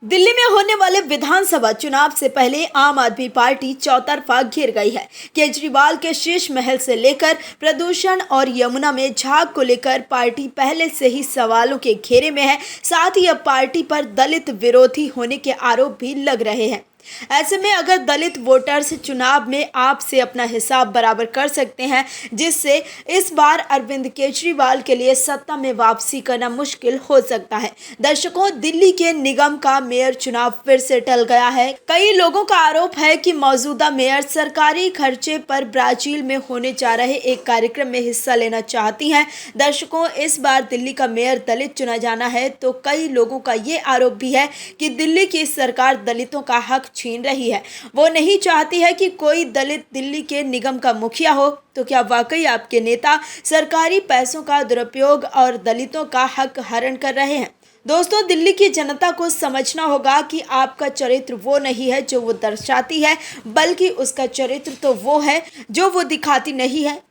दिल्ली में होने वाले विधानसभा चुनाव से पहले आम आदमी पार्टी चौतरफा घिर गई है। केजरीवाल के शीश महल से लेकर प्रदूषण और यमुना में झाग को लेकर पार्टी पहले से ही सवालों के घेरे में है। साथ ही अब पार्टी पर दलित विरोधी होने के आरोप भी लग रहे हैं। ऐसे में अगर दलित वोटर्स चुनाव में आपसे अपना हिसाब बराबर कर सकते हैं, जिससे इस बार अरविंद केजरीवाल के लिए सत्ता में वापसी करना मुश्किल हो सकता है। दर्शकों, दिल्ली के निगम का मेयर चुनाव फिर से टल गया है। कई लोगों का आरोप है कि मौजूदा मेयर सरकारी खर्चे पर ब्राजील में होने जा रहे एक कार्यक्रम में हिस्सा लेना चाहती हैं। दर्शकों, इस बार दिल्ली का मेयर दलित चुना जाना है, तो कई लोगों का ये आरोप भी है कि दिल्ली की सरकार दलितों का हक छीन रही है। वो नहीं चाहती है कि कोई दलित दिल्ली के निगम का मुखिया हो। तो क्या वाकई आपके नेता सरकारी पैसों का दुरुपयोग और दलितों का हक हरण कर रहे हैं? दोस्तों, दिल्ली की जनता को समझना होगा कि आपका चरित्र वो नहीं है जो वो दर्शाती है, बल्कि उसका चरित्र तो वो है जो वो दिखाती नहीं है।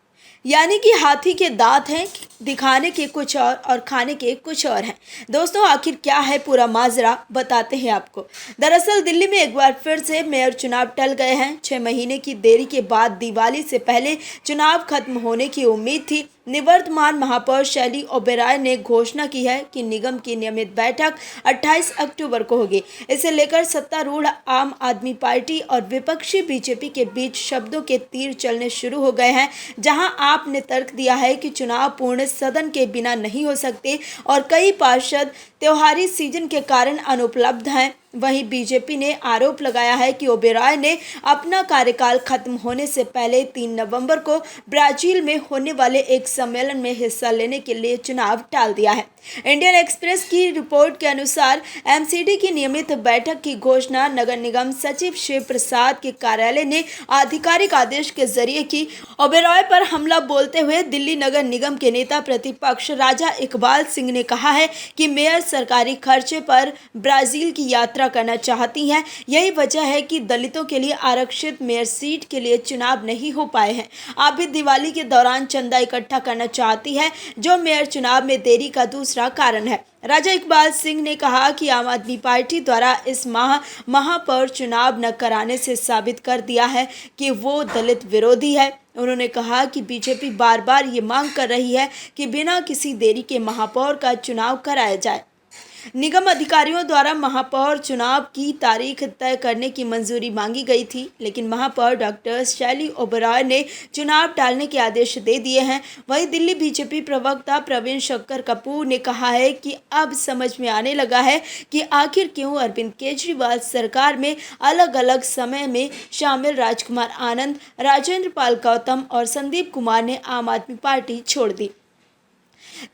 यानी कि हाथी के दांत हैं, दिखाने के कुछ और खाने के कुछ और हैं। दोस्तों, आखिर क्या है पूरा माजरा, बताते हैं आपको। दरअसल दिल्ली में एक बार फिर से मेयर चुनाव टल गए हैं। 6 महीने की देरी के बाद दिवाली से पहले चुनाव खत्म होने की उम्मीद थी। निवर्तमान महापौर शैली ओबेरॉय ने घोषणा की है कि निगम की नियमित बैठक 28 अक्टूबर को होगी। इसे लेकर सत्तारूढ़ आम आदमी पार्टी और विपक्षी बीजेपी के बीच शब्दों के तीर चलने शुरू हो गए हैं। जहां आप ने तर्क दिया है कि चुनाव पूर्ण सदन के बिना नहीं हो सकते और कई पार्षद त्योहारी सीजन के कारण अनुपलब्ध हैं। वहीं बीजेपी ने आरोप लगाया है कि ओबेरॉय ने अपना कार्यकाल खत्म होने से पहले 3 नवंबर को ब्राजील में होने वाले एक सम्मेलन में हिस्सा लेने के लिए चुनाव टाल दिया है। इंडियन एक्सप्रेस की रिपोर्ट के अनुसार एमसीडी की नियमित बैठक की घोषणा नगर निगम सचिव शिव प्रसाद के कार्यालय ने आधिकारिक आदेश के जरिए की। ओबेरॉय पर हमला बोलते हुए दिल्ली नगर निगम के नेता प्रतिपक्ष राजा इकबाल सिंह ने कहा है कि मेयर सरकारी खर्चे पर ब्राजील की यात्रा करना चाहती हैं। यही वजह है कि दलितों के लिए आरक्षित मेयर सीट के लिए चुनाव नहीं हो पाए हैं। आप भी दिवाली के दौरान चंदा इकट्ठा करना चाहती है, जो मेयर चुनाव में देरी का दूसरा कारण है। राजा इकबाल सिंह ने कहा कि आम आदमी पार्टी द्वारा इस माह महापौर चुनाव न कराने से साबित कर दिया है कि वो दलित विरोधी है। उन्होंने कहा कि बीजेपी बार बार ये मांग कर रही है कि बिना किसी देरी के महापौर का चुनाव कराया जाए। निगम अधिकारियों द्वारा महापौर चुनाव की तारीख तय करने की मंजूरी मांगी गई थी, लेकिन महापौर डॉक्टर शैली ओबेरॉय ने चुनाव टालने के आदेश दे दिए हैं। वहीं दिल्ली बीजेपी प्रवक्ता प्रवीण शंकर कपूर ने कहा है कि अब समझ में आने लगा है कि आखिर क्यों अरविंद केजरीवाल सरकार में अलग अलग समय में शामिल राजकुमार आनंद, राजेंद्र पाल गौतम और संदीप कुमार ने आम आदमी पार्टी छोड़ दी।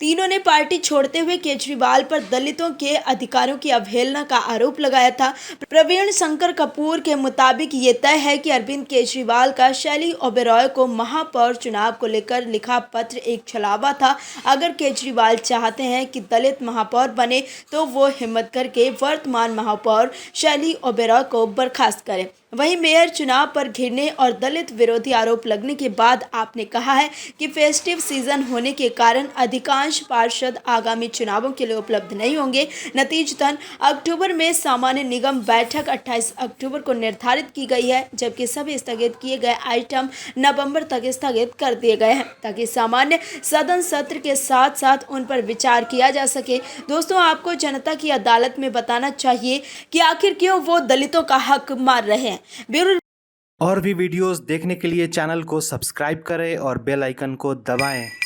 तीनों ने पार्टी छोड़ते हुए केजरीवाल पर दलितों के अधिकारों की अवहेलना का आरोप लगाया था। प्रवीण शंकर कपूर के मुताबिक ये तय है कि अरविंद केजरीवाल का शैली ओबेरॉय को महापौर चुनाव को लेकर लिखा पत्र एक छलावा था। अगर केजरीवाल चाहते हैं कि दलित महापौर बने, तो वो हिम्मत करके वर्तमान महापौर शैली ओबेरॉय को बर्खास्त करें। वहीं मेयर चुनाव पर घिरने और दलित विरोधी आरोप लगने के बाद आपने कहा है कि फेस्टिव सीजन होने के कारण अधिकांश पार्षद आगामी चुनावों के लिए उपलब्ध नहीं होंगे। नतीजतन अक्टूबर में सामान्य निगम बैठक 28 अक्टूबर को निर्धारित की गई है, जबकि सभी स्थगित किए गए आइटम नवंबर तक स्थगित कर दिए गए हैं, ताकि सामान्य सदन सत्र के साथ साथ उन पर विचार किया जा सके। दोस्तों, आपको जनता की अदालत में बताना चाहिए कि आखिर क्यों वो दलितों का हक मार रहे हैं। और भी वीडियोस देखने के लिए चैनल को सब्सक्राइब करें और बेल आइकन को दबाएं।